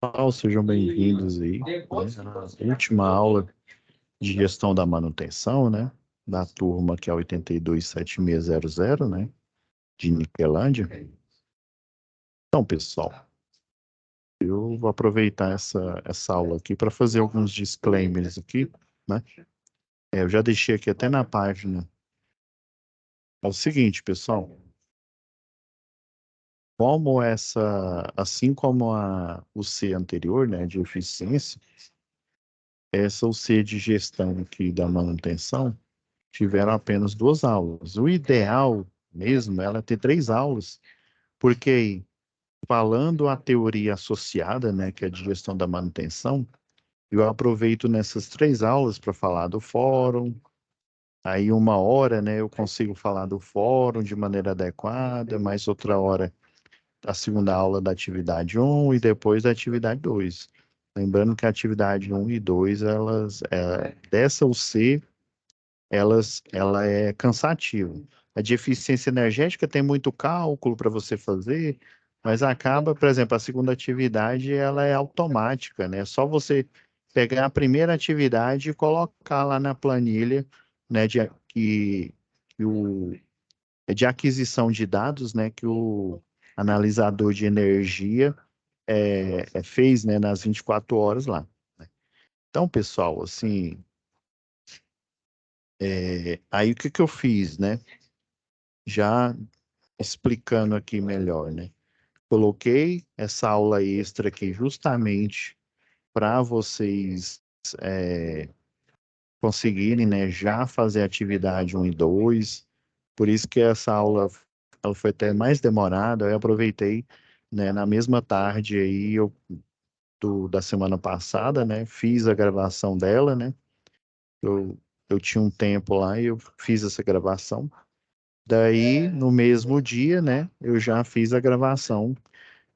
pessoal, sejam bem-vindos aí, né, à última aula de gestão da manutenção, né, da turma que é 827600, né, de Niquelândia. Então, pessoal, eu vou aproveitar essa aula aqui para fazer alguns disclaimers aqui, né. Eu já deixei aqui até na página. É o seguinte, pessoal, assim como o C anterior, né, de eficiência, essa o C de gestão aqui da manutenção, tiveram apenas 2 aulas. O ideal mesmo era ter 3 aulas, porque falando a teoria associada, né, que é de gestão da manutenção, eu aproveito nessas 3 aulas para falar do fórum. Aí 1 hora, né, eu consigo falar do fórum de maneira adequada, mais outra hora a segunda aula da atividade 1 e depois da atividade 2. Lembrando que a atividade 1 e 2, dessa UC, ela é cansativa. A de eficiência energética tem muito cálculo para você fazer, mas acaba, por exemplo, a segunda atividade, ela é automática, né? É só você pegar a primeira atividade e colocar lá na planilha, né, que de aquisição de dados, né, que o analisador de energia fez, né, nas 24 horas lá. Então, pessoal, assim, aí o que que eu fiz, né? Já explicando aqui melhor, né? Coloquei essa aula extra aqui justamente para vocês conseguirem, né, já fazer atividade 1 e 2. Por isso que essa aula ela foi até mais demorada. Eu aproveitei, né, na mesma tarde aí da semana passada, né? Fiz a gravação dela, né? Eu, eu tinha um tempo lá e eu fiz essa gravação. Daí, no mesmo dia, né, eu já fiz a gravação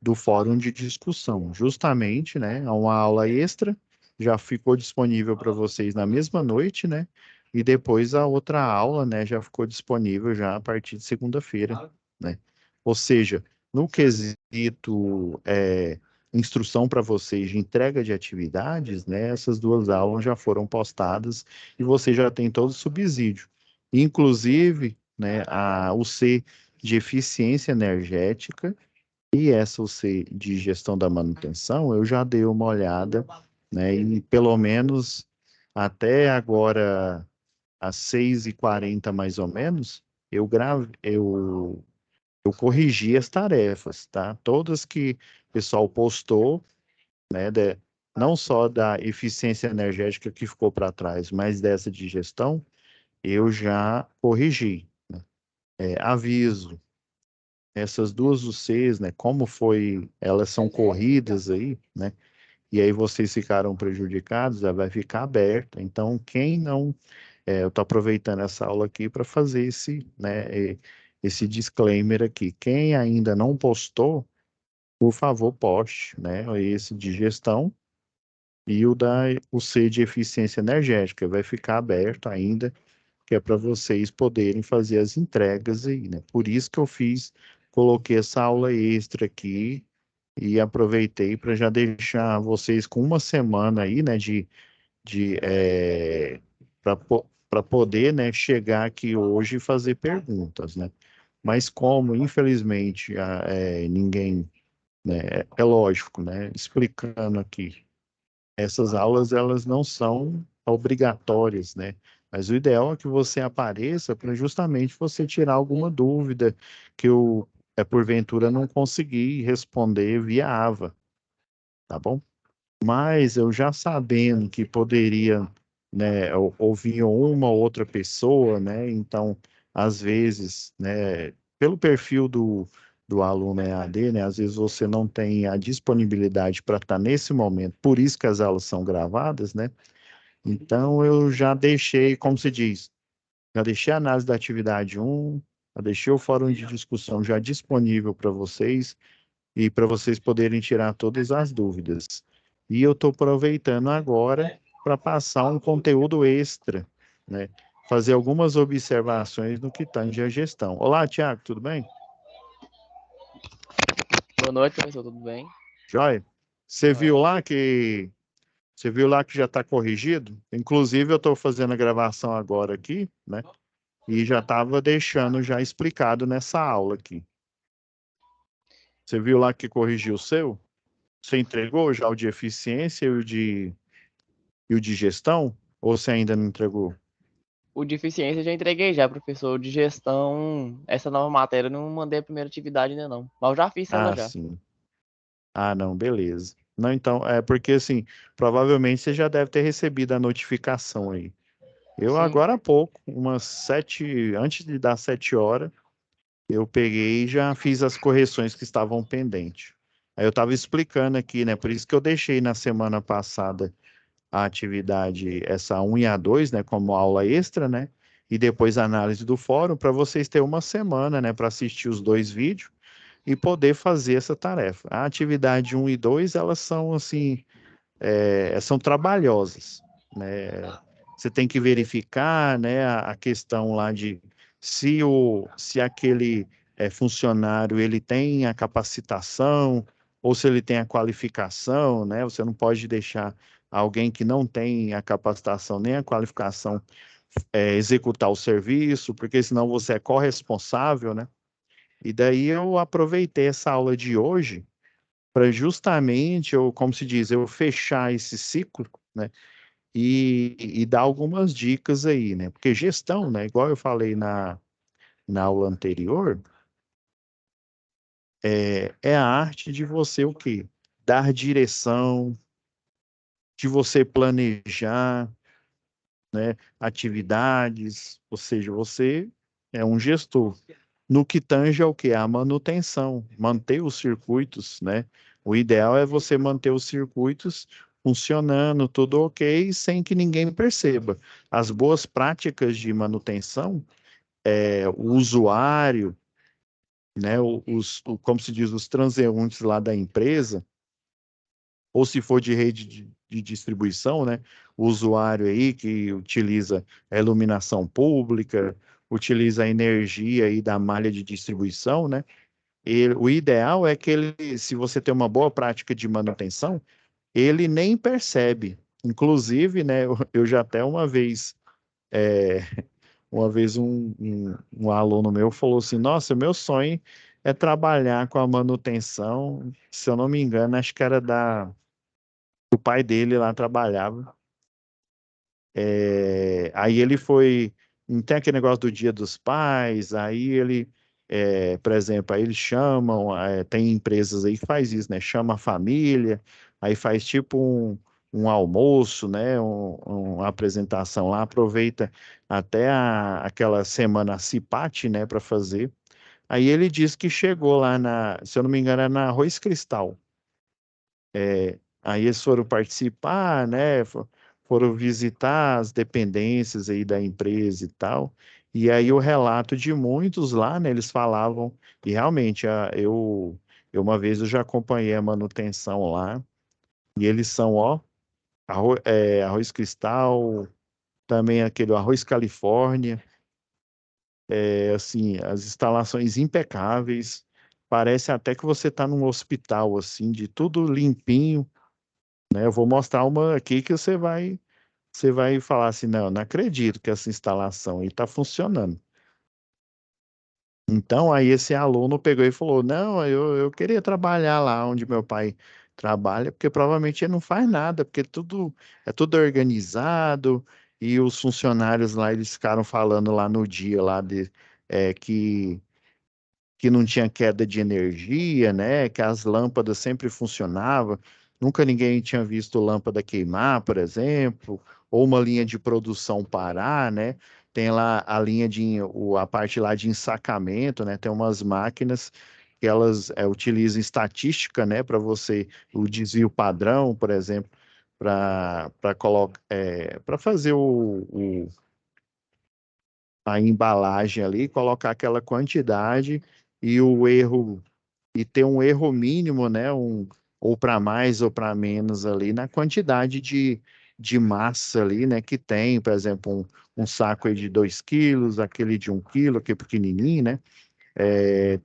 do fórum de discussão, justamente, né, uma aula extra, já ficou disponível para vocês na mesma noite, né, e depois a outra aula, né, já ficou disponível já a partir de segunda-feira, né. Ou seja, no quesito instrução para vocês de entrega de atividades, né, essas 2 aulas já foram postadas e você já tem todo o subsídio. Inclusive, né, o C de eficiência energética e essa UC de gestão da manutenção, eu já dei uma olhada, né? E pelo menos até agora, às 6h40 mais ou menos, eu corrigi as tarefas, tá? Todas que o pessoal postou, né? Não só da eficiência energética que ficou para trás, mas dessa de gestão, eu já corrigi. Aviso. Essas 2 UCs, né, como elas são corridas aí, né, e aí vocês ficaram prejudicados, ela vai ficar aberta. Então, quem não, eu estou aproveitando essa aula aqui para fazer esse disclaimer aqui. Quem ainda não postou, por favor, poste, né, esse de gestão e o C de eficiência energética, vai ficar aberto ainda, que é para vocês poderem fazer as entregas aí, né? Por isso que eu coloquei essa aula extra aqui e aproveitei para já deixar vocês com uma semana aí, né, para poder, né, chegar aqui hoje e fazer perguntas, né? Mas como, infelizmente, ninguém, né, é lógico, né, explicando aqui, essas aulas, elas não são obrigatórias, né? Mas o ideal é que você apareça para justamente você tirar alguma dúvida que eu, porventura, não consegui responder via AVA, tá bom? Mas eu já sabendo que poderia, né, ouvir uma ou outra pessoa, né? Então, às vezes, né, pelo perfil do aluno EAD, né, às vezes você não tem a disponibilidade para estar nesse momento, por isso que as aulas são gravadas, né? Então, eu já deixei, como se diz, já deixei a análise da atividade 1, já deixei o fórum de discussão já disponível para vocês, e para vocês poderem tirar todas as dúvidas. E eu estou aproveitando agora para passar um conteúdo extra, né? Fazer algumas observações no que tange a gestão. Olá, Tiago, tudo bem? Boa noite, professor, tudo bem? Joia? Você viu lá que você viu lá que já está corrigido? Inclusive, eu estou fazendo a gravação agora aqui, né? E já estava deixando já explicado nessa aula aqui. Você viu lá que corrigiu o seu? Você entregou já o de eficiência e o de gestão? Ou você ainda não entregou? O de eficiência eu já entreguei já, professor. O de gestão, essa nova matéria, eu não mandei a primeira atividade ainda não. Mas eu já fiz ela Ah, já. sim. Ah, não, beleza. Não, então, é porque assim, provavelmente você já deve ter recebido a notificação aí. Eu Sim. agora há pouco, umas 7, antes de dar 7 horas, eu peguei e já fiz as correções que estavam pendentes. Aí eu estava explicando aqui, né? Por isso que eu deixei na semana passada a atividade, essa 1 e a 2, né? Como aula extra, né? E depois a análise do fórum, para vocês terem uma semana, né? Para assistir os dois vídeos e poder fazer essa tarefa. A atividade 1 e 2, elas são assim, são trabalhosas, né? Você tem que verificar, né, a questão lá de se aquele funcionário ele tem a capacitação ou se ele tem a qualificação, né? Você não pode deixar alguém que não tem a capacitação nem a qualificação executar o serviço, porque senão você é corresponsável, né? E daí eu aproveitei essa aula de hoje para justamente, eu, como se diz, eu fechar esse ciclo, né? E dar algumas dicas aí, né? Porque gestão, né? Igual eu falei na aula anterior, é a arte de você o quê? Dar direção, de você planejar, né? Atividades, ou seja, você é um gestor. No que tange ao que? A manutenção, manter os circuitos, né? O ideal é você manter os circuitos funcionando, tudo ok, sem que ninguém perceba. As boas práticas de manutenção, o usuário, né? Como se diz, os transeuntes lá da empresa, ou se for de rede de distribuição, né? O usuário aí que utiliza a iluminação pública, utiliza a energia aí da malha de distribuição, né? E o ideal é que ele, se você tem uma boa prática de manutenção, ele nem percebe. Inclusive, né, eu já até é, uma vez um aluno meu falou assim, nossa, meu sonho é trabalhar com a manutenção, se eu não me engano, acho que era o pai dele lá trabalhava. Aí ele foi, não tem aquele negócio do Dia dos Pais, aí ele, por exemplo, aí eles chamam, tem empresas aí que faz isso, né? Chama a família, aí faz tipo um almoço, né? Uma apresentação lá, aproveita até aquela semana CIPAT, né, para fazer. Aí ele disse que chegou lá se eu não me engano, é na Arroz Cristal. Aí eles foram participar, né? Foram visitar as dependências aí da empresa e tal. E aí o relato de muitos lá, né? Eles falavam, e realmente, eu uma vez eu já acompanhei a manutenção lá, e eles são, ó, arroz cristal, também aquele arroz Califórnia, assim, as instalações impecáveis. Parece até que você está num hospital, assim, de tudo limpinho, né? Eu vou mostrar uma aqui que você vai falar assim, não, não acredito que essa instalação aí está funcionando. Então, aí esse aluno pegou e falou, não, eu queria trabalhar lá onde meu pai trabalha, porque provavelmente ele não faz nada, porque é tudo organizado, e os funcionários lá, eles ficaram falando lá no dia lá que não tinha queda de energia, né? Que as lâmpadas sempre funcionavam. Nunca ninguém tinha visto lâmpada queimar, por exemplo, ou uma linha de produção parar, né? Tem lá a linha a parte lá de ensacamento, né? Tem umas máquinas que elas utilizam estatística, né? Para você, o desvio padrão, por exemplo, para fazer a embalagem ali, colocar aquela quantidade e o erro e ter um erro mínimo, né? Ou para mais ou para menos ali na quantidade de massa ali, né? Que tem, por exemplo, um saco aí de 2 quilos, aquele de 1 quilo, aquele pequenininho, né?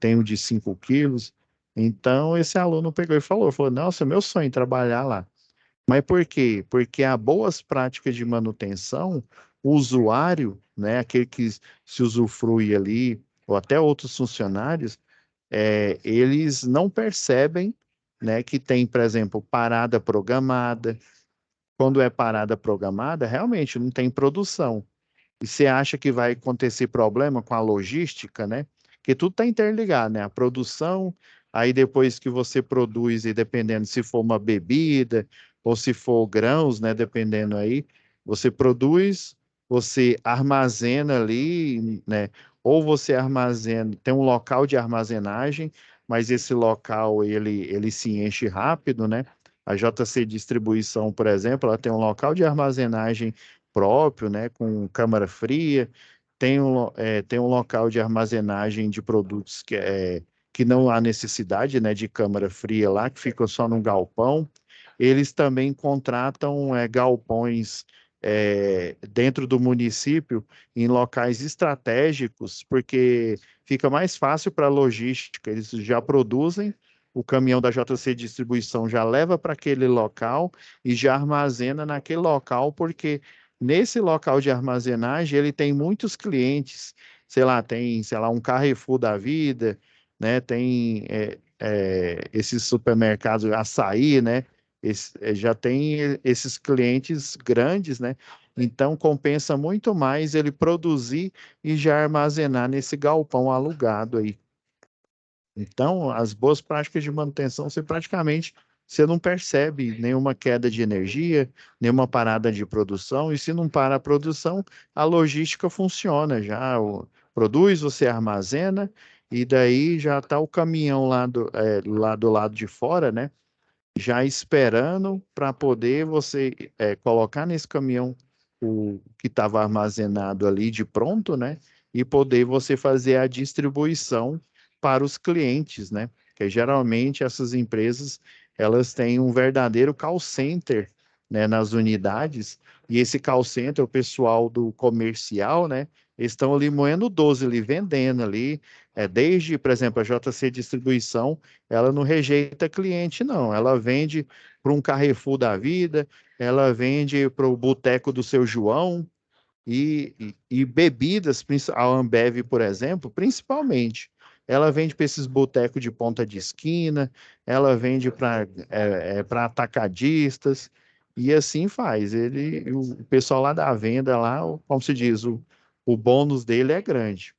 Tem o de 5 quilos. Então, esse aluno pegou e falou, nossa, meu sonho é trabalhar lá. Mas por quê? Porque há boas práticas de manutenção, o usuário, né, aquele que se usufrui ali, ou até outros funcionários, eles não percebem, né, que tem, por exemplo, parada programada. Quando é parada programada, realmente não tem produção. E você acha que vai acontecer problema com a logística, né? Porque tudo está interligado, né? A produção, aí depois que você produz, e dependendo se for uma bebida ou se for grãos, né? Dependendo aí, você produz, você armazena ali, né? Ou você armazena, tem um local de armazenagem, mas esse local ele se enche rápido, né? A JC Distribuição, por exemplo, ela tem um local de armazenagem próprio, né, com câmara fria, tem um local de armazenagem de produtos que não há necessidade, né, de câmara fria lá, que fica só num galpão. Eles também contratam galpões dentro do município, em locais estratégicos, porque fica mais fácil para a logística, eles já produzem, o caminhão da JC Distribuição já leva para aquele local e já armazena naquele local, porque nesse local de armazenagem, ele tem muitos clientes, sei lá, tem, sei lá, um Carrefour da vida, né? Tem esses supermercados, açaí, né? Já tem esses clientes grandes, né? Então compensa muito mais ele produzir e já armazenar nesse galpão alugado aí. Então, as boas práticas de manutenção, você não percebe nenhuma queda de energia, nenhuma parada de produção, e se não para a produção, a logística funciona já. Produz, você armazena, e daí já está o caminhão lá do lado de fora, né? Já esperando para poder você colocar nesse caminhão o que estava armazenado ali de pronto, né? E poder você fazer a distribuição para os clientes, né? Que geralmente essas empresas elas têm um verdadeiro call center, né, nas unidades, e esse call center, o pessoal do comercial, né? Eles estão ali moendo 12 ali, vendendo ali, desde, por exemplo, a JC Distribuição, ela não rejeita cliente, não. Ela vende para um Carrefour da vida, ela vende para o boteco do seu João e bebidas, a Ambev, por exemplo, principalmente. Ela vende para esses botecos de ponta de esquina, ela vende para atacadistas, e assim faz. O pessoal lá da venda, lá, como se diz, o bônus dele é grande.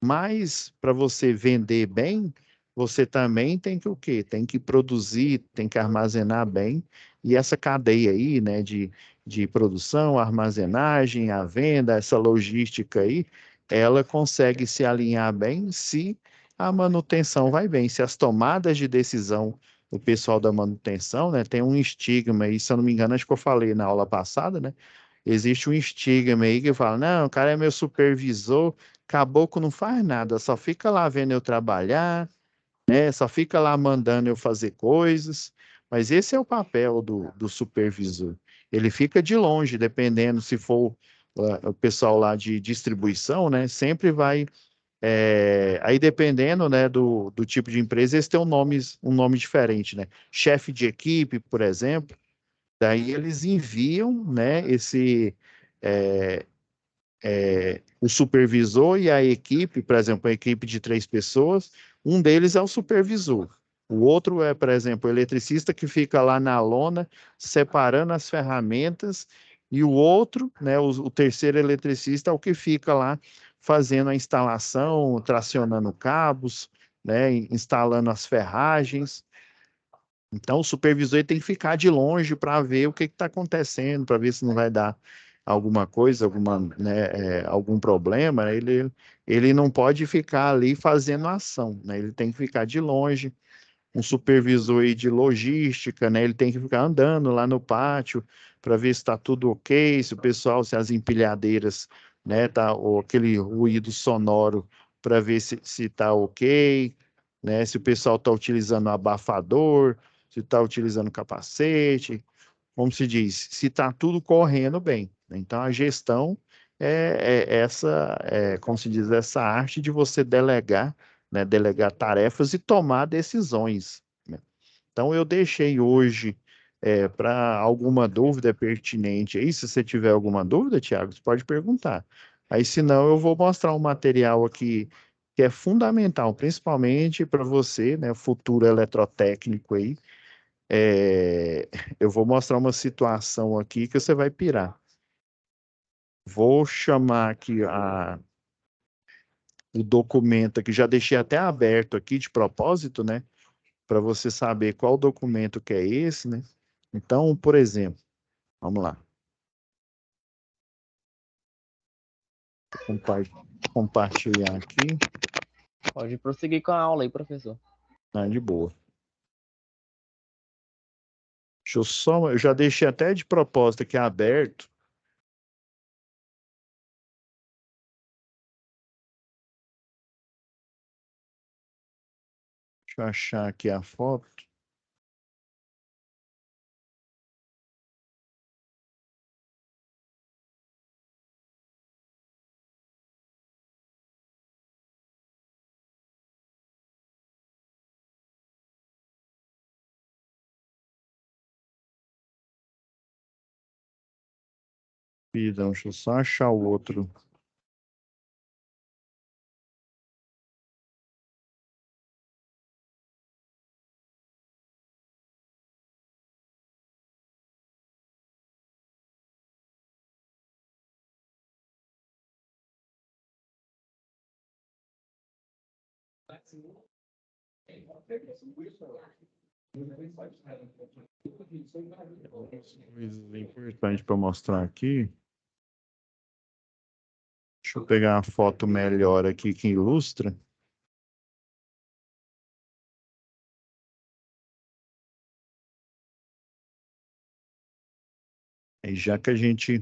Mas para você vender bem, você também tem que o quê? Tem que produzir, tem que armazenar bem. E essa cadeia aí, né, de produção, armazenagem, a venda, essa logística aí, ela consegue se alinhar bem se a manutenção vai bem, se as tomadas de decisão do pessoal da manutenção, né, tem um estigma aí, se eu não me engano, acho que eu falei na aula passada, né? Existe um estigma aí que fala, não, o cara é meu supervisor, caboclo não faz nada, só fica lá vendo eu trabalhar, né? Só fica lá mandando eu fazer coisas. Mas esse é o papel do supervisor. Ele fica de longe, dependendo se for o pessoal lá de distribuição, né? Sempre vai. Aí dependendo, né, do tipo de empresa, eles têm um nome diferente, né? Chefe de equipe, por exemplo. Daí eles enviam, né, é, o supervisor e a equipe, por exemplo, a equipe de 3 pessoas, um deles é o supervisor. O outro é, por exemplo, o eletricista que fica lá na lona separando as ferramentas, e o outro, né, o terceiro eletricista é o que fica lá fazendo a instalação, tracionando cabos, né, instalando as ferragens. Então, o supervisor ele tem que ficar de longe para ver o que está acontecendo, para ver se não vai dar alguma coisa, algum problema. Ele não pode ficar ali fazendo ação, né? Ele tem que ficar de longe. Um supervisor aí de logística, né? Ele tem que ficar andando lá no pátio para ver se está tudo ok, se o pessoal, se as empilhadeiras, né, tá, ou aquele ruído sonoro para ver se está ok, né? Se o pessoal está utilizando abafador, se está utilizando capacete, como se diz, se está tudo correndo bem, né? Então, a gestão como se diz, essa arte de você delegar né, delegar tarefas e tomar decisões, né? Então, eu deixei hoje para alguma dúvida pertinente aí. Se você tiver alguma dúvida, Tiago, você pode perguntar. Aí, se não, eu vou mostrar um material aqui que é fundamental, principalmente para você, né, futuro eletrotécnico aí. Eu vou mostrar uma situação aqui que você vai pirar. Vou chamar aqui o documento aqui, já deixei até aberto aqui de propósito, né? Para você saber qual documento que é esse, né? Então, por exemplo, vamos lá. Compa- Compartilhar aqui. Pode prosseguir com a aula aí, professor. De boa. Eu já deixei até de propósito aqui aberto. Deixa eu achar aqui a foto. Perdão, deixa eu só achar o outro. Coisa importante para mostrar aqui. Deixa eu pegar uma foto melhor aqui que ilustra. E já que a gente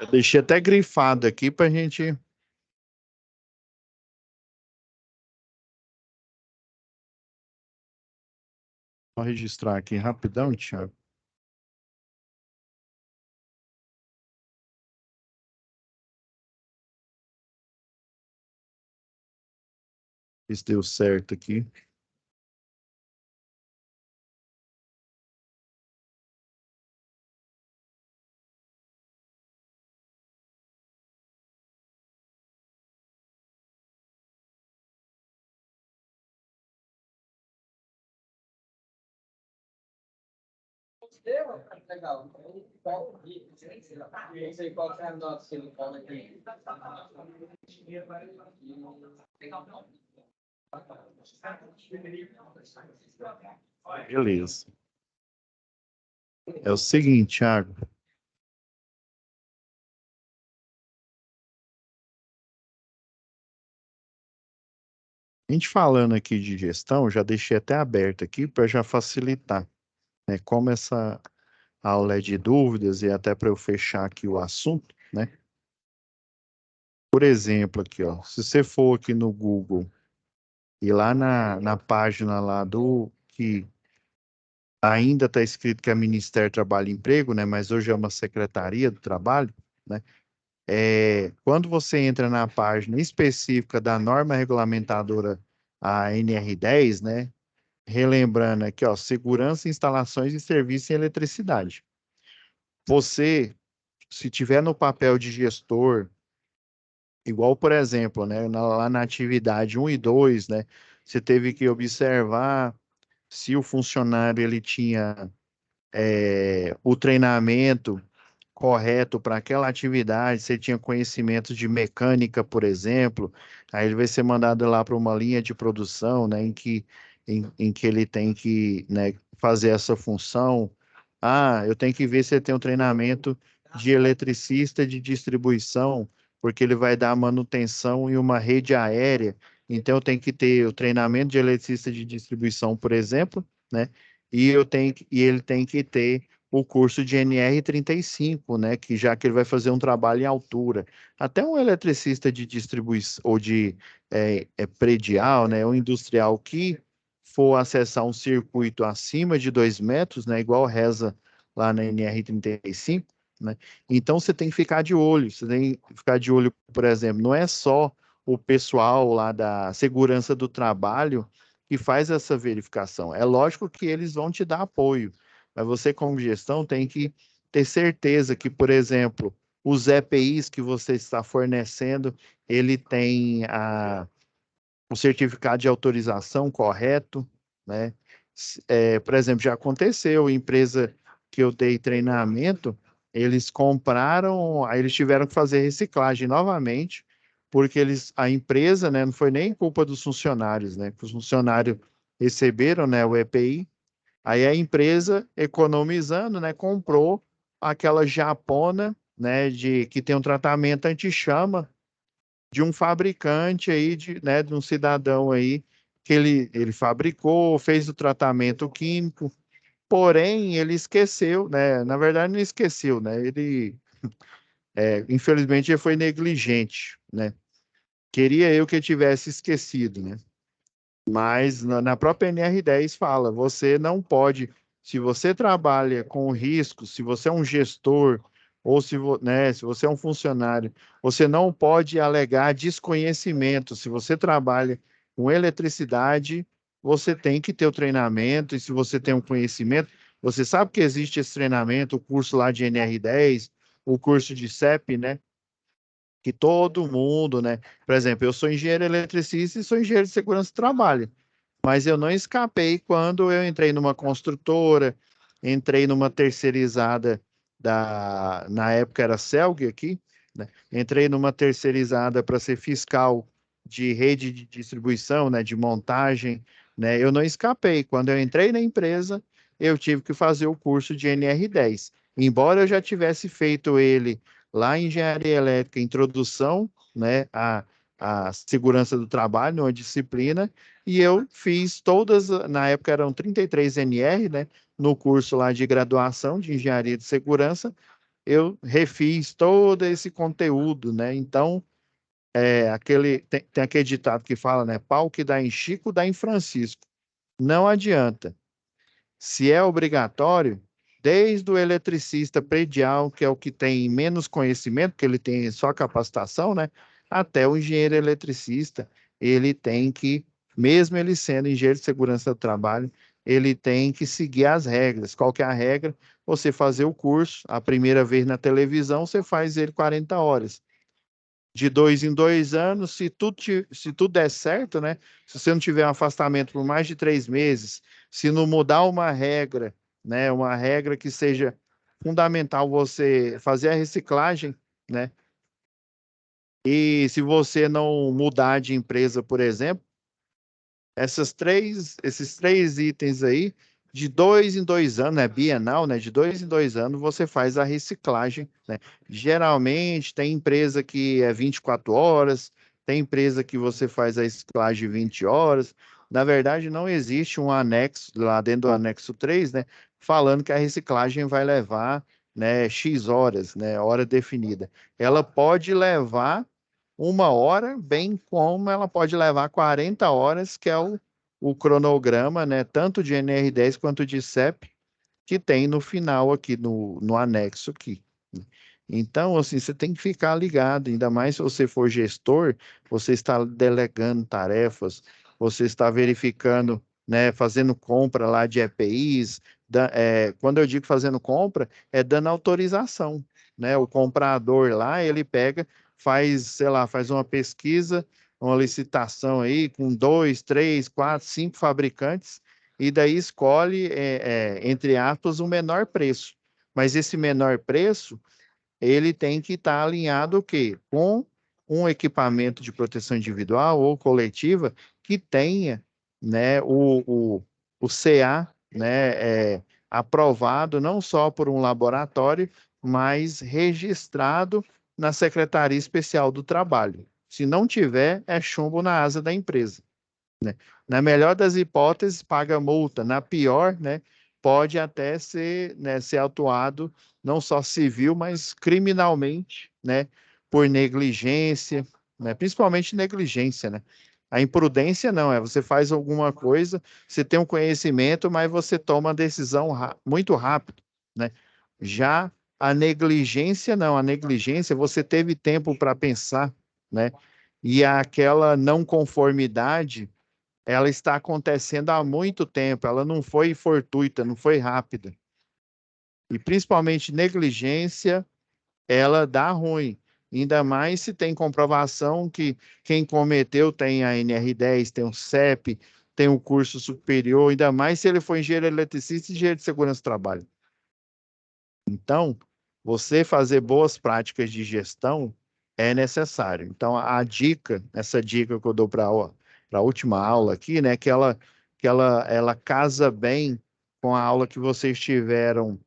eu deixei até grifado aqui para a gente. Vou registrar aqui rapidão, Thiago. Isso deu certo aqui. Beleza. É o seguinte, Thiago. A gente falando aqui de gestão, já deixei até aberto aqui para já facilitar, né? Como essa aula é de dúvidas e até para eu fechar aqui o assunto, né? Por exemplo, aqui, ó, se você for aqui no Google e lá na página lá do que ainda está escrito que é Ministério do Trabalho e Emprego, né? Mas hoje é uma Secretaria do Trabalho, né? Quando você entra na página específica da norma regulamentadora, a NR10, né? Relembrando aqui, ó, segurança, instalações e serviços em eletricidade. Você, se tiver no papel de gestor, igual, por exemplo, né, lá na atividade 1 e 2, né, você teve que observar se o funcionário ele tinha o treinamento correto para aquela atividade, se ele tinha conhecimento de mecânica, por exemplo, aí ele vai ser mandado lá para uma linha de produção, né, em que ele tem que, né, fazer essa função. Ah, eu tenho que ver se ele tem um treinamento de eletricista de distribuição, porque ele vai dar manutenção em uma rede aérea. Então, tem que ter o treinamento de eletricista de distribuição, por exemplo, né? E ele tem que ter o curso de NR35, né? Que já que ele vai fazer um trabalho em altura. Até um eletricista de distribuição ou de predial, né? Ou industrial que for acessar um circuito acima de 2 metros, né? Igual reza lá na NR35, né? Então você tem que ficar de olho. Você tem que ficar de olho, por exemplo, não é só o pessoal lá da segurança do trabalho que faz essa verificação. É lógico que eles vão te dar apoio, mas você, como gestão, tem que ter certeza que, por exemplo, os EPIs que você está fornecendo, ele tem o certificado de autorização correto, né? Por exemplo, já aconteceu, empresa que eu dei treinamento, eles compraram, aí eles tiveram que fazer reciclagem novamente, porque a empresa, né, não foi nem culpa dos funcionários, né, que os funcionários receberam, né, o EPI, aí a empresa, economizando, né, comprou aquela japona, né, que tem um tratamento anti-chama, de um fabricante aí, né, de um cidadão aí, que ele fabricou, fez o tratamento químico, porém ele esqueceu, né? Na verdade, não esqueceu, né? Infelizmente, ele foi negligente, né? Queria eu que ele tivesse esquecido, né? Mas na própria NR10 fala, você não pode, se você trabalha com risco, se você é um gestor ou né, se você é um funcionário, você não pode alegar desconhecimento. Se você trabalha com eletricidade, você tem que ter o treinamento, e se você tem um conhecimento, você sabe que existe esse treinamento, o curso lá de NR10, o curso de CEP, né? Que todo mundo, né? Por exemplo, eu sou engenheiro eletricista e sou engenheiro de segurança do trabalho, mas eu não escapei quando eu entrei numa construtora, entrei numa terceirizada na época era Celg aqui, né? Entrei numa terceirizada para ser fiscal de rede de distribuição, né, de montagem, né? Eu não escapei. Quando eu entrei na empresa, eu tive que fazer o curso de NR10. Embora eu já tivesse feito ele lá em engenharia elétrica, introdução, né, à segurança do trabalho, uma disciplina, e eu fiz todas, na época eram 33 NR, né? No curso lá de graduação de engenharia de segurança, eu refiz todo esse conteúdo, né? Então, tem aquele ditado que fala, né? Pau que dá em Chico, dá em Francisco. Não adianta. Se é obrigatório, desde o eletricista predial, que é o que tem menos conhecimento, que ele tem só capacitação, né? Até o engenheiro eletricista, ele tem que, mesmo ele sendo engenheiro de segurança do trabalho, ele tem que seguir as regras. Qual que é a regra? Você fazer o curso, a primeira vez na televisão, você faz ele 40 horas de 2 em 2 anos, se tudo der certo, né? Se você não tiver um afastamento por mais de 3 meses, se não mudar uma regra, né? Uma regra que seja fundamental você fazer a reciclagem, né? E se você não mudar de empresa, por exemplo, esses três itens aí, de 2 em 2 anos, né, bienal, né, de 2 em 2 anos, você faz a reciclagem, né? Geralmente tem empresa que é 24 horas, tem empresa que você faz a reciclagem 20 horas. Na verdade, não existe um anexo, lá dentro do anexo 3, né, falando que a reciclagem vai levar, né, X horas, né, hora definida. Ela pode levar 1 hora, bem como ela pode levar 40 horas, que é o cronograma, né, tanto de NR10 quanto de CEP, que tem no final aqui, no anexo aqui. Então, assim, você tem que ficar ligado, ainda mais se você for gestor, você está delegando tarefas, você está verificando, né, fazendo compra lá de EPIs, quando eu digo fazendo compra, é dando autorização, né? O comprador lá, ele pega, faz, sei lá, faz uma pesquisa, uma licitação aí com 2, 3, 4, 5 fabricantes, e daí escolhe, entre aspas, o menor preço. Mas esse menor preço, ele tem que estar alinhado o quê? Com um equipamento de proteção individual ou coletiva que tenha, né, o CA, né, aprovado não só por um laboratório, mas registrado na Secretaria Especial do Trabalho. Se não tiver, é chumbo na asa da empresa, né? Na melhor das hipóteses, paga multa. Na pior, né, pode até ser, né, ser autuado não só civil, mas criminalmente, né, por negligência, né, principalmente negligência, né? A imprudência não, é você faz alguma coisa, você tem um conhecimento, mas você toma a decisão muito rápido, né? Já a negligência não, a negligência você teve tempo para pensar, né? E aquela não conformidade ela está acontecendo há muito tempo, ela não foi fortuita, não foi rápida. E principalmente negligência, ela dá ruim. Ainda mais se tem comprovação que quem cometeu tem a NR10, tem o CEP, tem o curso superior, ainda mais se ele for engenheiro eletricista e engenheiro de segurança do trabalho. Então, você fazer boas práticas de gestão é necessário. Então, a dica, essa dica que eu dou para a última aula aqui, né, ela casa bem com a aula que vocês tiveram,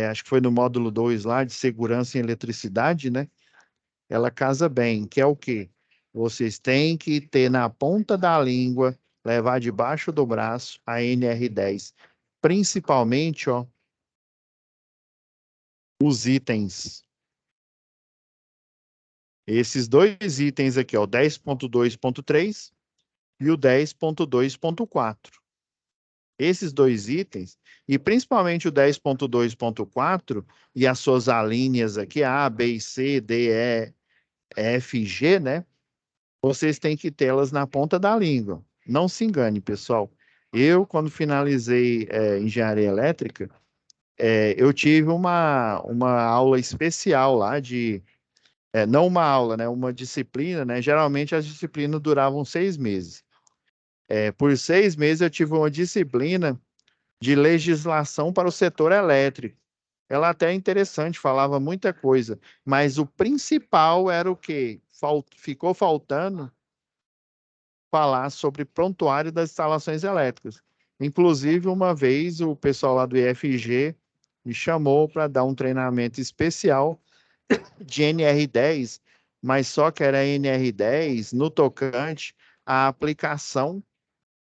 acho que foi no módulo 2 lá, de segurança em eletricidade, né? Ela casa bem, que é o quê? Vocês têm que ter na ponta da língua, levar debaixo do braço a NR10. Principalmente, ó, os itens. Esses dois itens aqui, ó, o 10.2.3 e o 10.2.4. Esses dois itens, e principalmente o 10.2.4 e as suas alíneas aqui, A, B e C, D, E, F e G, né? Vocês têm que tê-las na ponta da língua. Não se engane, pessoal. Eu, quando finalizei engenharia elétrica, eu tive uma aula especial lá não uma aula, né? Uma disciplina, né? Geralmente as disciplinas duravam 6 meses. Por 6 meses eu tive uma disciplina de legislação para o setor elétrico. Ela até é interessante, falava muita coisa, mas o principal era o que ficou faltando falar sobre prontuário das instalações elétricas. Inclusive, uma vez o pessoal lá do IFG me chamou para dar um treinamento especial de NR10, mas só que era NR10 no tocante à aplicação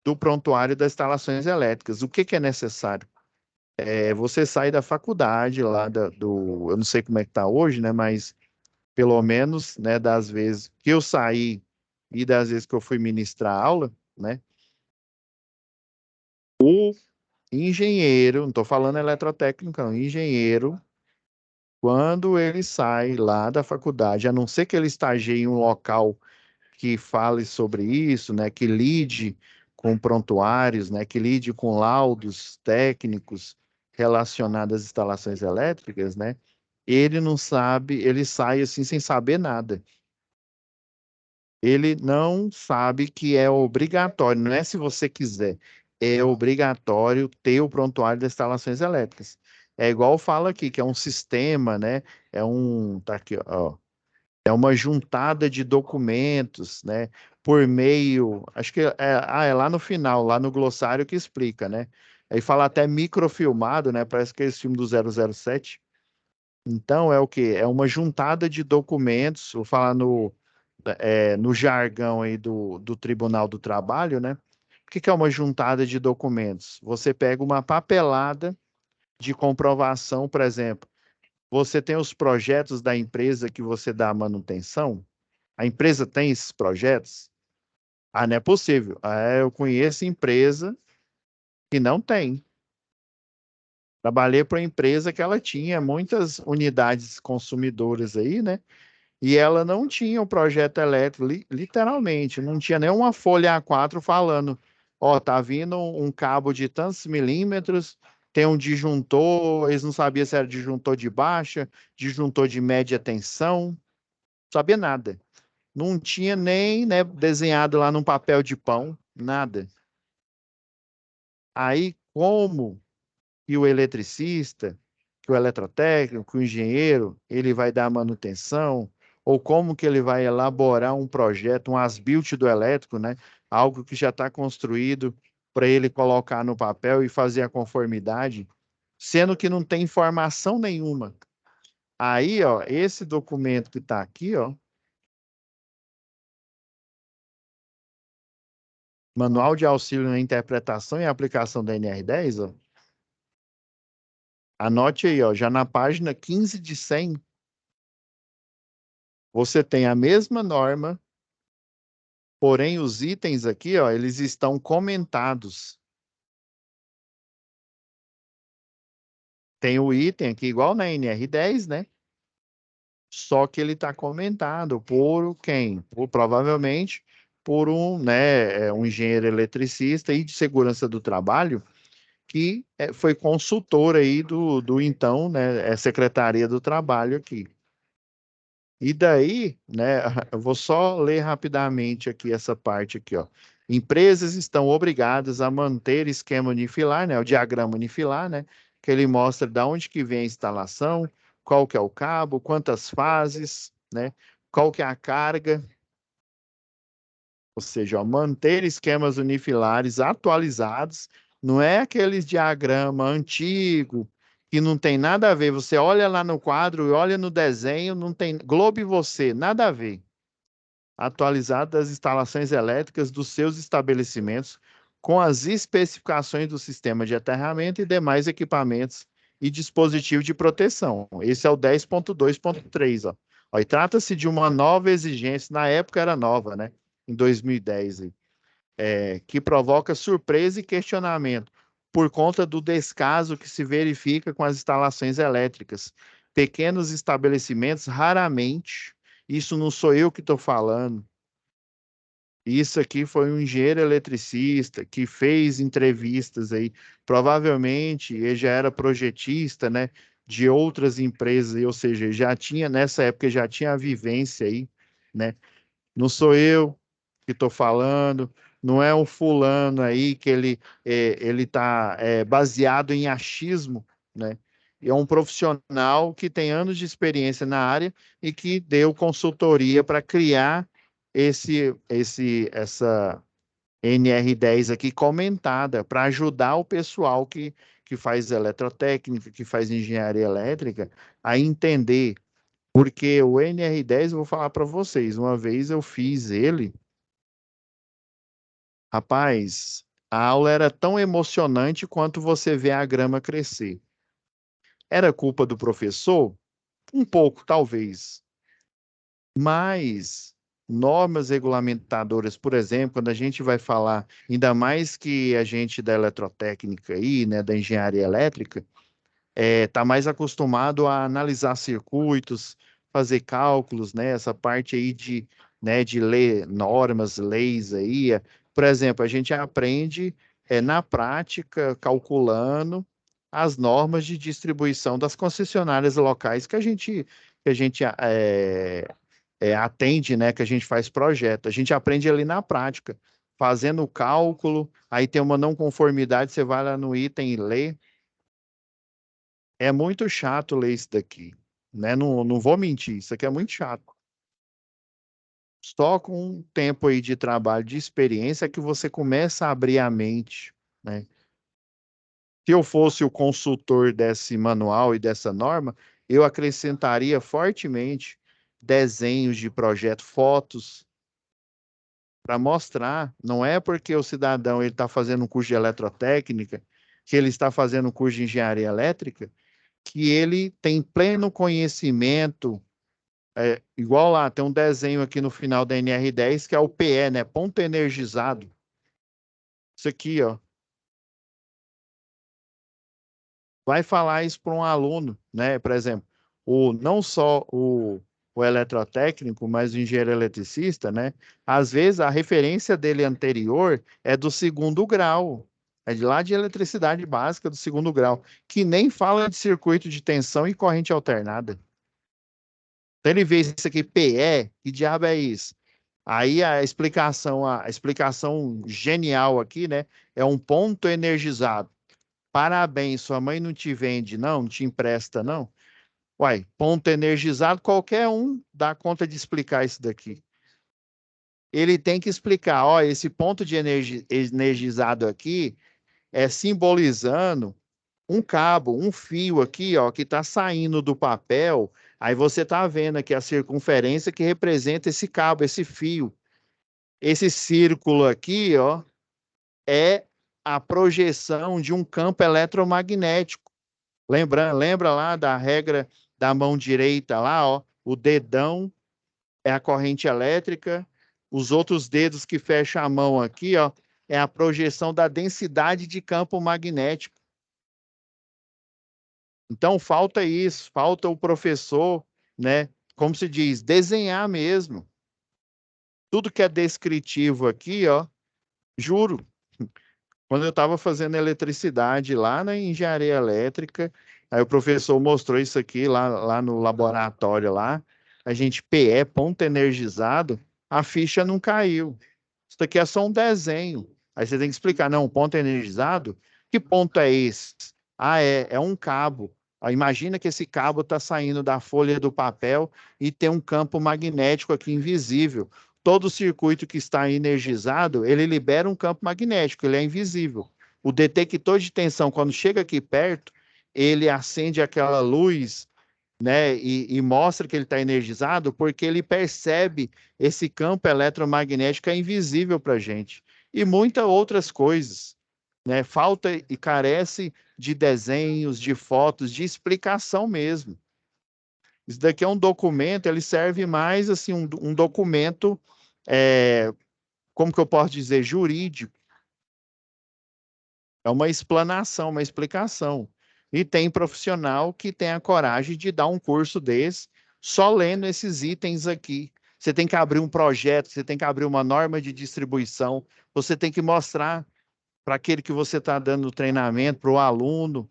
do prontuário das instalações elétricas. O que que é necessário? Você sai da faculdade lá eu não sei como é que está hoje, né? Mas pelo menos, né, das vezes que eu saí e das vezes que eu fui ministrar aula, né? O engenheiro, não estou falando eletrotécnico, não, engenheiro, quando ele sai lá da faculdade, a não ser que ele estagie em um local que fale sobre isso, né, que lide com prontuários, né, que lide com laudos técnicos relacionados às instalações elétricas, né, ele não sabe, ele sai assim sem saber nada. Ele não sabe que é obrigatório, não é se você quiser, é obrigatório ter o prontuário das instalações elétricas. É igual fala aqui, que é um sistema, né? Tá aqui, ó, é uma juntada de documentos, né? Por meio, acho que é lá no final, lá no glossário que explica, né? Aí fala até microfilmado, né? Parece que é esse filme do 007. Então, é o quê? É uma juntada de documentos, vou falar no jargão aí do Tribunal do Trabalho, né? O que que é uma juntada de documentos? Você pega uma papelada de comprovação, por exemplo, você tem os projetos da empresa que você dá manutenção, a empresa tem esses projetos? Ah, não é possível. Eu conheço empresa que não tem. Trabalhei para uma empresa que ela tinha muitas unidades consumidoras aí, né? E ela não tinha o projeto elétrico, literalmente, não tinha nenhuma folha A4 falando, ó, tá vindo um cabo de tantos milímetros, tem um disjuntor, eles não sabiam se era disjuntor de baixa, disjuntor de média tensão, não sabia nada. Não tinha nem, né, desenhado lá num papel de pão, nada. Aí, como que o eletricista, que o eletrotécnico, que o engenheiro, ele vai dar manutenção, ou como que ele vai elaborar um projeto, um as-built do elétrico, né? Algo que já está construído para ele colocar no papel e fazer a conformidade, sendo que não tem informação nenhuma. Aí, ó, esse documento que está aqui, ó, Manual de Auxílio na Interpretação e Aplicação da NR10, ó, anote aí, ó, já na página 15 de 100, você tem a mesma norma, porém os itens aqui, ó, eles estão comentados. Tem o item aqui igual na NR10, né? Só que ele está comentado por quem? Provavelmente por um, né, um engenheiro eletricista e de segurança do trabalho que foi consultor aí do então, né, Secretaria do Trabalho aqui. E daí, né, eu vou só ler rapidamente aqui essa parte aqui, ó. Empresas estão obrigadas a manter esquema unifilar, né, o diagrama unifilar, né, que ele mostra de onde que vem a instalação, qual que é o cabo, quantas fases, né, qual que é a carga, ou seja, ó, manter esquemas unifilares atualizados, não é aqueles diagrama antigo que não tem nada a ver. Você olha lá no quadro e olha no desenho, não tem Globo e você, nada a ver. Atualizado das instalações elétricas dos seus estabelecimentos com as especificações do sistema de aterramento e demais equipamentos e dispositivo de proteção. Esse é o 10.2.3, ó. Ó, e trata-se de uma nova exigência, na época era nova, né? Em 2010, que provoca surpresa e questionamento por conta do descaso que se verifica com as instalações elétricas. Pequenos estabelecimentos, raramente, isso não sou eu que estou falando, isso aqui foi um engenheiro eletricista que fez entrevistas aí. Provavelmente ele já era projetista, né, de outras empresas, ou seja, já tinha, nessa época, já tinha a vivência aí, né? Não sou eu que estou falando, não é um fulano aí que ele está baseado em achismo, né? E é um profissional que tem anos de experiência na área e que deu consultoria para criar essa NR10 aqui comentada para ajudar o pessoal que faz eletrotécnica, que faz engenharia elétrica, a entender. Porque o NR10, eu vou falar para vocês, uma vez eu fiz ele, rapaz, a aula era tão emocionante quanto você vê a grama crescer. Era culpa do professor? Um pouco, talvez. Mas normas regulamentadoras, por exemplo, quando a gente vai falar, ainda mais que a gente da eletrotécnica aí, né, da engenharia elétrica, está mais acostumado a analisar circuitos, fazer cálculos, né? Essa parte aí de ler normas, leis aí. Por exemplo, a gente aprende na prática, calculando as normas de distribuição das concessionárias locais que a gente atende, né? Que a gente faz projeto. A gente aprende ali na prática, fazendo o cálculo, aí tem uma não conformidade, você vai lá no item e lê. É muito chato ler isso daqui, né? Não, não vou mentir, isso aqui é muito chato. Só com um tempo aí de trabalho, de experiência, é que você começa a abrir a mente, né? Se eu fosse o consultor desse manual e dessa norma, eu acrescentaria fortemente desenhos de projeto, fotos, para mostrar. Não é porque o cidadão ele está fazendo um curso de eletrotécnica, que ele está fazendo um curso de engenharia elétrica, que ele tem pleno conhecimento, igual lá, tem um desenho aqui no final da NR10 que é o PE, né? Ponto energizado. Isso aqui, ó, vai falar isso para um aluno, né? Por exemplo, não só o eletrotécnico, mas o engenheiro eletricista, né? Às vezes a referência dele anterior é do segundo grau, é de lá de eletricidade básica do segundo grau, que nem fala de circuito de tensão e corrente alternada. Então ele vê isso aqui, PE, que diabo é isso? Aí a explicação genial aqui, né, é um ponto energizado. Parabéns, sua mãe não te vende, não te empresta, não? Uai, ponto energizado, qualquer um dá conta de explicar isso daqui. Ele tem que explicar, ó, esse ponto de energizado aqui é simbolizando um cabo, um fio aqui, ó, que está saindo do papel Aí você está vendo aqui a circunferência que representa esse cabo, esse fio. Esse círculo aqui, ó, é a projeção de um campo eletromagnético. Lembra lá da regra da mão direita lá, ó, o dedão é a corrente elétrica, os outros dedos que fecham a mão aqui, ó, é a projeção da densidade de campo magnético. Então falta isso, falta o professor, né, como se diz, desenhar mesmo. Tudo que é descritivo aqui, ó, juro, quando eu estava fazendo eletricidade lá na engenharia elétrica, aí o professor mostrou isso aqui lá no laboratório lá, a gente PE, ponto energizado, a ficha não caiu. Isso daqui é só um desenho. Aí você tem que explicar, não, ponto energizado, que ponto é esse? Ah, é um cabo. Ah, imagina que esse cabo está saindo da folha do papel e tem um campo magnético aqui invisível. Todo circuito que está energizado, ele libera um campo magnético, ele é invisível. O detector de tensão, quando chega aqui perto, ele acende aquela luz, né, e mostra que ele está energizado, porque ele percebe esse campo eletromagnético é invisível para a gente. E muitas outras coisas, né? Falta e carece de desenhos, de fotos, de explicação mesmo. Isso daqui é um documento, ele serve mais assim, um documento, como que eu posso dizer, jurídico. É uma explanação, uma explicação. E tem profissional que tem a coragem de dar um curso desse, só lendo esses itens aqui. Você tem que abrir um projeto, você tem que abrir uma norma de distribuição, você tem que mostrar para aquele que você está dando treinamento, para o aluno,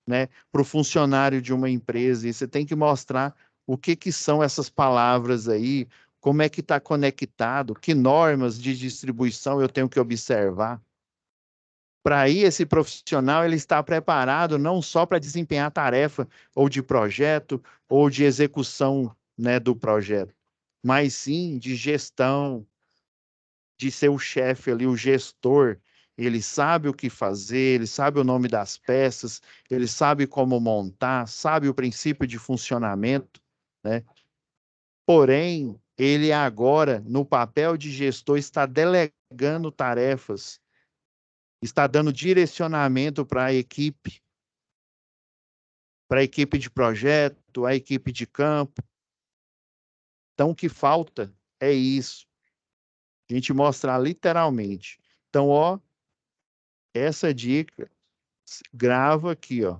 né, para o funcionário de uma empresa, e você tem que mostrar o que, que são essas palavras aí, como é que está conectado, que normas de distribuição eu tenho que observar. Para aí, esse profissional ele está preparado não só para desempenhar tarefa ou de projeto ou de execução, né, do projeto, mas sim de gestão, de ser o chefe ali, o gestor. Ele sabe o que fazer, ele sabe o nome das peças, ele sabe como montar, sabe o princípio de funcionamento, né? Porém, ele agora, no papel de gestor, está delegando tarefas, está dando direcionamento para a equipe de projeto, a equipe de campo. Então, o que falta é isso. A gente mostrar literalmente. Então, ó, essa dica, grava aqui, ó.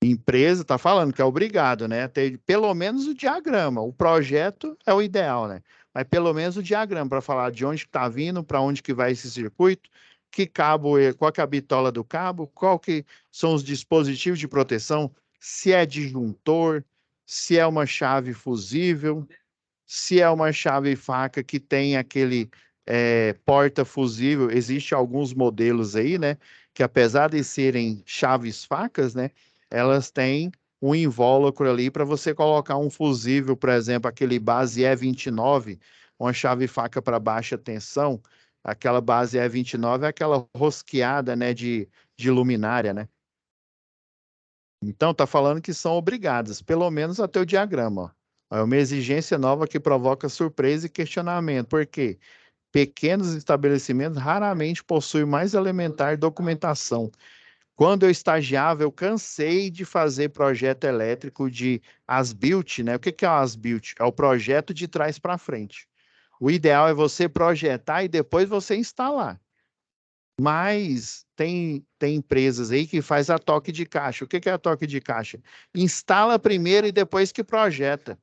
Empresa está falando que é obrigado, né? Ter pelo menos o diagrama. O projeto é o ideal, né? Mas pelo menos o diagrama para falar de onde está vindo, para onde que vai esse circuito, que cabo é, qual que é a bitola do cabo, qual que são os dispositivos de proteção, se é disjuntor, se é uma chave fusível, se é uma chave faca que tem aquele porta fusível. Existe alguns modelos aí, né? Que apesar de serem chaves facas, né? Elas têm um invólucro ali para você colocar um fusível, por exemplo, aquele base E29, uma chave faca para baixa tensão. Aquela base E29 é aquela rosqueada, né? De luminária, né? Então, está falando que são obrigadas, pelo menos até o diagrama. Ó. É uma exigência nova que provoca surpresa e questionamento. Por quê? Pequenos estabelecimentos raramente possuem mais elementar documentação. Quando eu estagiava, eu cansei de fazer projeto elétrico de as-built, né? O que é o as-built? É o projeto de trás para frente. O ideal é você projetar e depois você instalar. Mas tem empresas aí que faz a toque de caixa. O que é a toque de caixa? Instala primeiro e depois que projeta.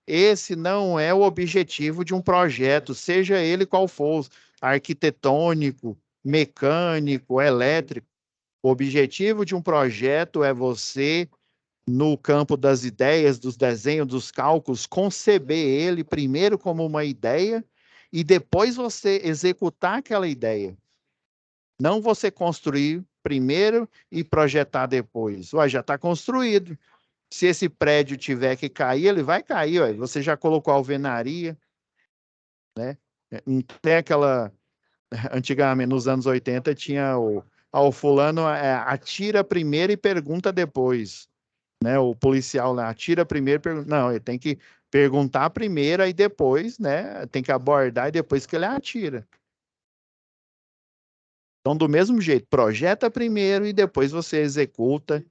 Esse não é o objetivo de um projeto, seja ele qual for, arquitetônico, mecânico, elétrico. O objetivo de um projeto é você, no campo das ideias, dos desenhos, dos cálculos, conceber ele primeiro como uma ideia e depois você executar aquela ideia. Não você construir primeiro e projetar depois. Ué, já está construído. Se esse prédio tiver que cair, ele vai cair. Ué. Você já colocou alvenaria, né? Não tem aquela. Antigamente, nos anos 80, tinha o fulano atira primeiro e pergunta depois. né? O policial lá atira primeiro, não, ele tem que perguntar primeiro, aí depois, né? Tem que abordar e depois que ele atira. Então, do mesmo jeito, projeta primeiro e depois você executa,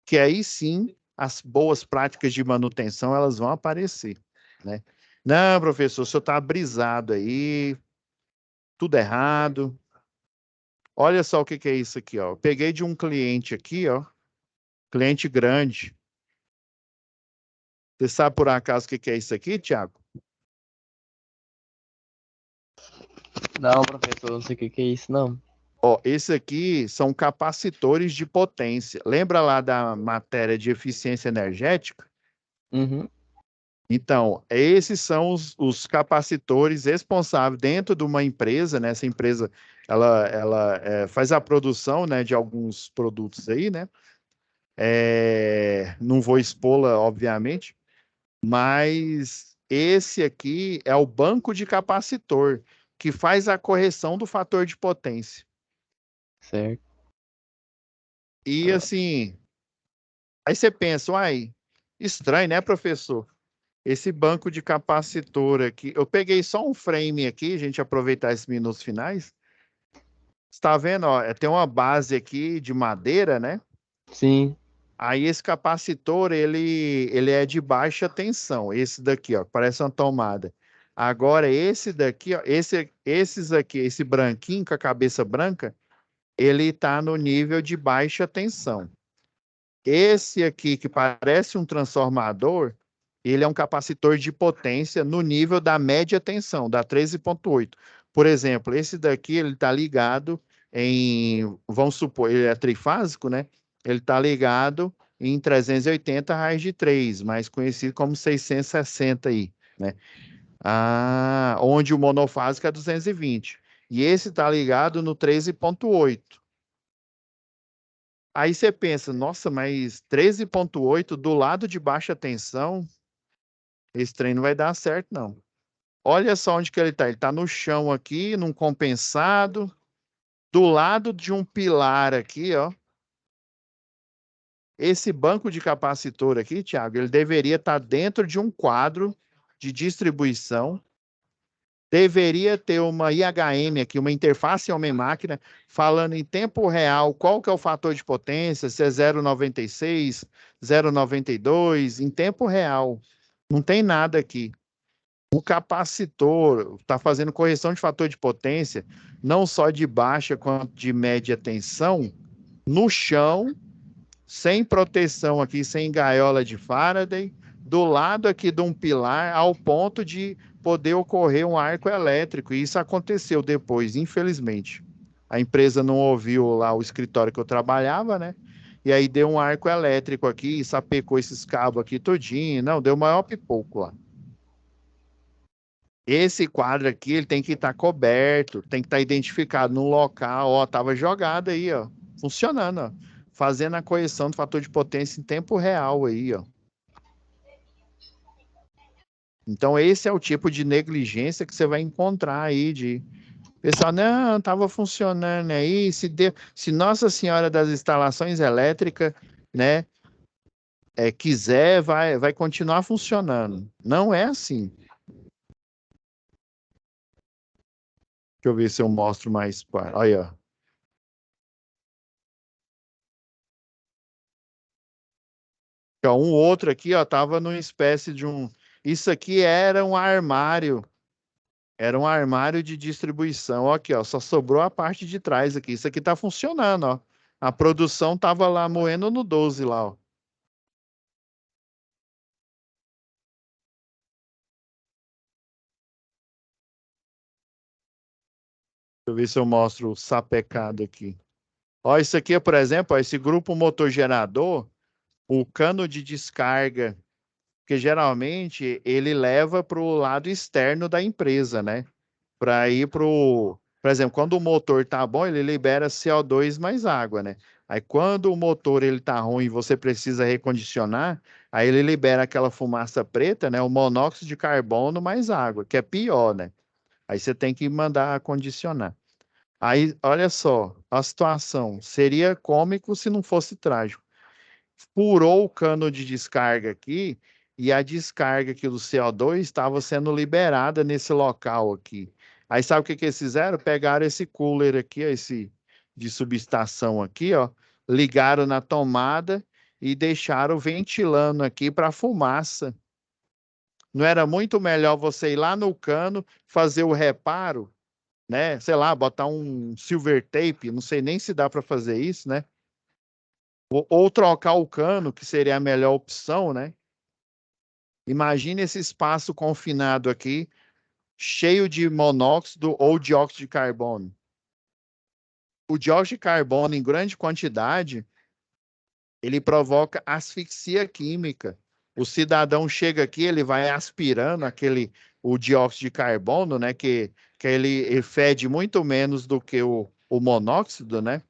que aí sim as boas práticas de manutenção elas vão aparecer, né? Não, professor, o senhor está brisado aí, tudo errado. Olha só o que que é isso aqui, ó. Eu peguei de um cliente aqui, ó, cliente grande. Você sabe por acaso o que que é isso aqui, Thiago? Não, professor, não sei o que que é isso, não. Ó, esse aqui são capacitores de potência. Lembra lá da matéria de eficiência energética? Uhum, Então, esses são os capacitores responsáveis dentro de uma empresa, né? Essa empresa, ela faz a produção, né, de alguns produtos aí, né? Não vou expô-la, obviamente, mas esse aqui é o banco de capacitor, que faz a correção do fator de potência. certo. E assim, aí você pensa, uai, estranho, né, professor? Esse banco de capacitor aqui, eu peguei só um frame aqui, gente, aproveitar esses minutos finais. Está vendo, ó, tem uma base aqui de madeira, né? Sim, Aí esse capacitor, ele é de baixa tensão, esse daqui, ó, parece uma tomada. Agora esse daqui, ó, esses aqui, esse branquinho com a cabeça branca, ele está no nível de baixa tensão. Esse aqui, que parece um transformador, ele é um capacitor de potência no nível da média tensão, da 13,8. Por exemplo, esse daqui, ele está ligado vamos supor, ele é trifásico, né? Ele está ligado em 380 raios de 3, mais conhecido como 660 aí, né? Onde o monofásico é 220. E esse está ligado no 13,8. Aí você pensa, nossa, mas 13,8 do lado de baixa tensão, esse trem não vai dar certo, não. Olha só onde que ele está. Ele está no chão aqui, num compensado, do lado de um pilar aqui, ó. Esse banco de capacitor aqui, Thiago, ele deveria estar dentro de um quadro de distribuição. Deveria ter uma IHM aqui, uma interface homem-máquina, falando em tempo real qual que é o fator de potência, se é 0,96, 0,92, em tempo real. Não tem nada aqui. O capacitor está fazendo correção de fator de potência, não só de baixa quanto de média tensão, no chão, sem proteção aqui, sem gaiola de Faraday, do lado aqui de um pilar, ao ponto de poder ocorrer um arco elétrico. E isso aconteceu depois, infelizmente. A empresa não ouviu lá o escritório que eu trabalhava, né? E aí deu um arco elétrico aqui, sapecou esses cabos aqui todinho. Não, deu maior pipoco lá. Esse quadro aqui, ele tem que estar coberto, tem que estar identificado no local, ó, tava jogado aí, ó, funcionando, ó, fazendo a correção do fator de potência em tempo real aí, ó. Então esse é o tipo de negligência que você vai encontrar aí de pessoal, não, tava funcionando aí, se Nossa Senhora das Instalações Elétricas, né, quiser, vai continuar funcionando. Não é assim. Deixa eu ver se eu mostro mais. Olha, ó. Ó, um outro aqui, ó, tava numa espécie de um. Isso aqui era um armário de distribuição. Ó, aqui, ó, só sobrou a parte de trás aqui. Isso aqui tá funcionando, ó. A produção tava lá moendo no 12 lá, ó. Deixa eu ver se eu mostro o sapecado aqui. Ó, isso aqui, por exemplo, ó, esse grupo motor gerador, o cano de descarga, que geralmente ele leva para o lado externo da empresa, né? Para ir por exemplo, quando o motor tá bom, ele libera CO2 mais água, né? Aí quando o motor ele tá ruim e você precisa recondicionar, aí ele libera aquela fumaça preta, né? O monóxido de carbono mais água, que é pior, né? Aí você tem que mandar acondicionar. Aí, olha só, a situação seria cômico se não fosse trágico. furou o cano de descarga aqui e a descarga aqui do CO2 estava sendo liberada nesse local aqui. Aí sabe o que que eles fizeram? Pegaram esse cooler aqui, ó, esse de subestação aqui, ó, ligaram na tomada e deixaram ventilando aqui para fumaça. Não era muito melhor você ir lá no cano, fazer o reparo, né? Sei lá, botar um silver tape, não sei nem se dá para fazer isso, né? Ou trocar o cano, que seria a melhor opção, né? Imagine esse espaço confinado aqui, cheio de monóxido ou dióxido de carbono. O dióxido de carbono em grande quantidade, ele provoca asfixia química. O cidadão chega aqui, ele vai aspirando o dióxido de carbono, né? Que ele fede muito menos do que o monóxido, né?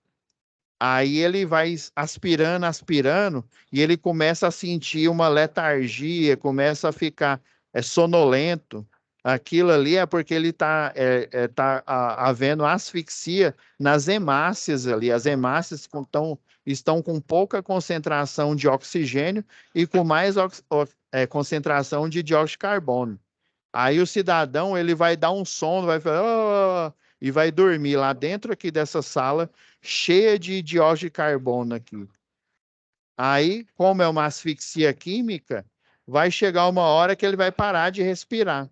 Aí ele vai aspirando, aspirando, e ele começa a sentir uma letargia, começa a ficar sonolento. Aquilo ali é porque ele está havendo asfixia nas hemácias ali. As hemácias estão com pouca concentração de oxigênio e com mais concentração de dióxido de carbono. Aí o cidadão ele vai dar um sono, vai falar, "Ah", e vai dormir lá dentro aqui dessa sala cheia de dióxido de carbono aqui. Aí, como é uma asfixia química, vai chegar uma hora que ele vai parar de respirar.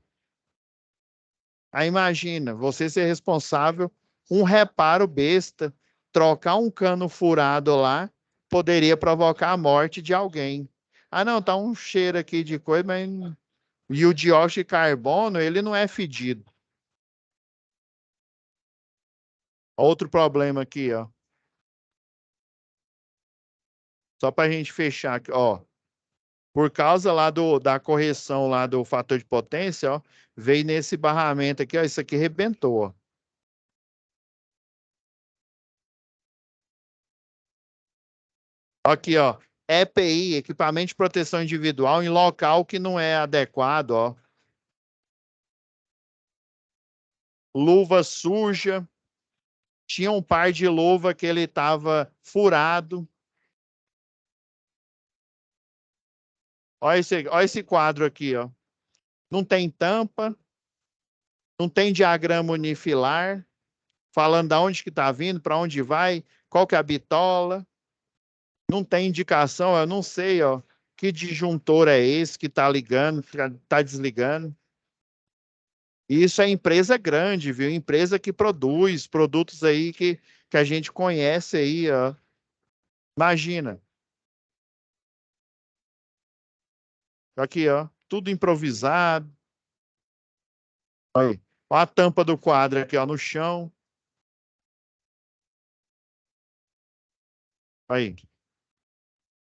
Aí imagina, você ser responsável, um reparo besta, trocar um cano furado lá, poderia provocar a morte de alguém. Ah, não, tá um cheiro aqui de coisa, mas e o dióxido de carbono, ele não é fedido. Outro problema aqui, ó. Só para a gente fechar aqui, ó. Por causa lá da correção lá do fator de potência, ó, veio nesse barramento aqui, ó. Isso aqui rebentou, ó. Aqui, ó. EPI, equipamento de proteção individual em local que não é adequado, ó. Luva suja. Tinha um par de luva que ele estava furado. Olha esse quadro aqui, ó. Não tem tampa, não tem diagrama unifilar, falando de onde que está vindo, para onde vai, qual que é a bitola. Não tem indicação, eu não sei, ó, que disjuntor é esse que está ligando, está desligando. Isso é empresa grande, viu? Empresa que produz produtos aí que a gente conhece aí, ó. Imagina. Aqui, ó, tudo improvisado. Aí. Ó a tampa do quadro aqui, ó, no chão. Aí.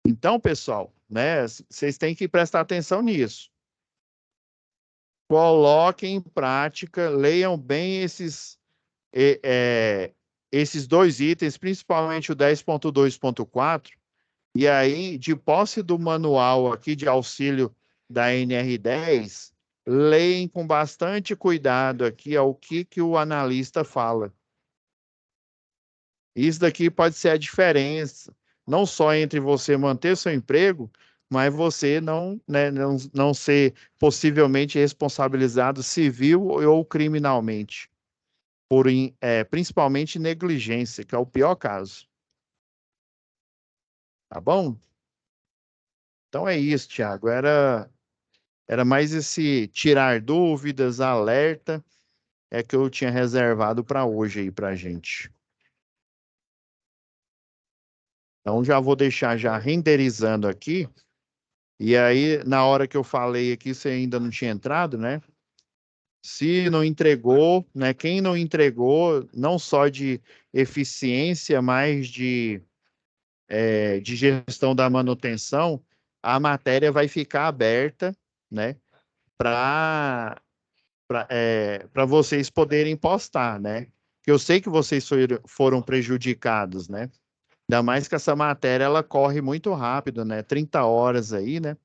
Então, pessoal, né, vocês têm que prestar atenção nisso. Coloquem em prática, leiam bem é, é, esses dois itens, principalmente o 10.2.4, e aí, de posse do manual aqui de auxílio da NR10, leem com bastante cuidado aqui o que o analista fala. Isso daqui pode ser a diferença, não só entre você manter seu emprego, mas você não, né, não ser possivelmente responsabilizado civil ou criminalmente, principalmente negligência, que é o pior caso. Tá bom? Então é isso, Thiago. Era mais esse tirar dúvidas, alerta, que eu tinha reservado para hoje aí para gente. Então já vou deixar já renderizando aqui. E aí, na hora que eu falei aqui, você ainda não tinha entrado, né? Se não entregou, né? Quem não entregou, não só de eficiência, mas de gestão da manutenção, a matéria vai ficar aberta, né? Para vocês poderem postar, né? Que eu sei que vocês foram prejudicados, né? Ainda mais que essa matéria ela corre muito rápido, né? 30 horas aí, né?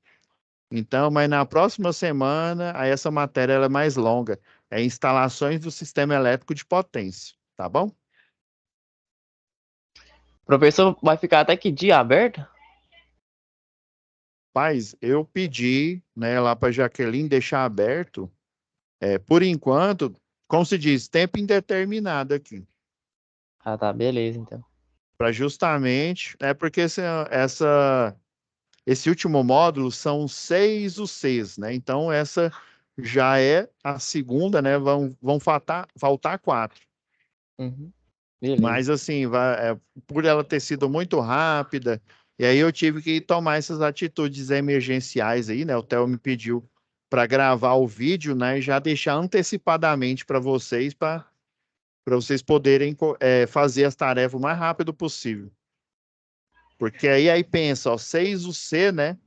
Então, mas na próxima semana, aí essa matéria ela é mais longa. É instalações do sistema elétrico de potência, tá bom? Professor, vai ficar até que dia aberto? Paz, eu pedi, né, lá para Jaqueline deixar aberto, por enquanto, como se diz, tempo indeterminado aqui, Ah, tá, beleza, então. para justamente, porque esse último módulo são 6 UCs, né? Então essa já é a segunda, né? Vão faltar 4. Uhum. Beleza. Mas assim, por ela ter sido muito rápida, e aí eu tive que tomar essas atitudes emergenciais aí, né? O Theo me pediu para gravar o vídeo, né? E já deixar antecipadamente para vocês poderem fazer as tarefas o mais rápido possível. Porque aí pensa, ó, 6 UC, né?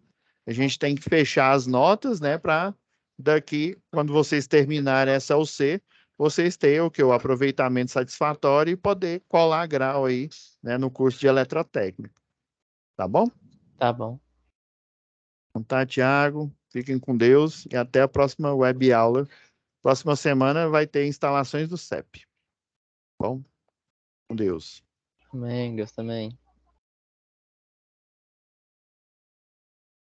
A gente tem que fechar as notas, né? Para daqui, quando vocês terminarem essa UC, vocês tenham o que? O aproveitamento satisfatório e poder colar grau aí, né? No curso de eletrotécnica. Tá bom? Tá bom. Então tá, Tiago. Fiquem com Deus e até a próxima web aula. Próxima semana vai ter instalações do CEP. Bom, com Deus. Amém, Deus também.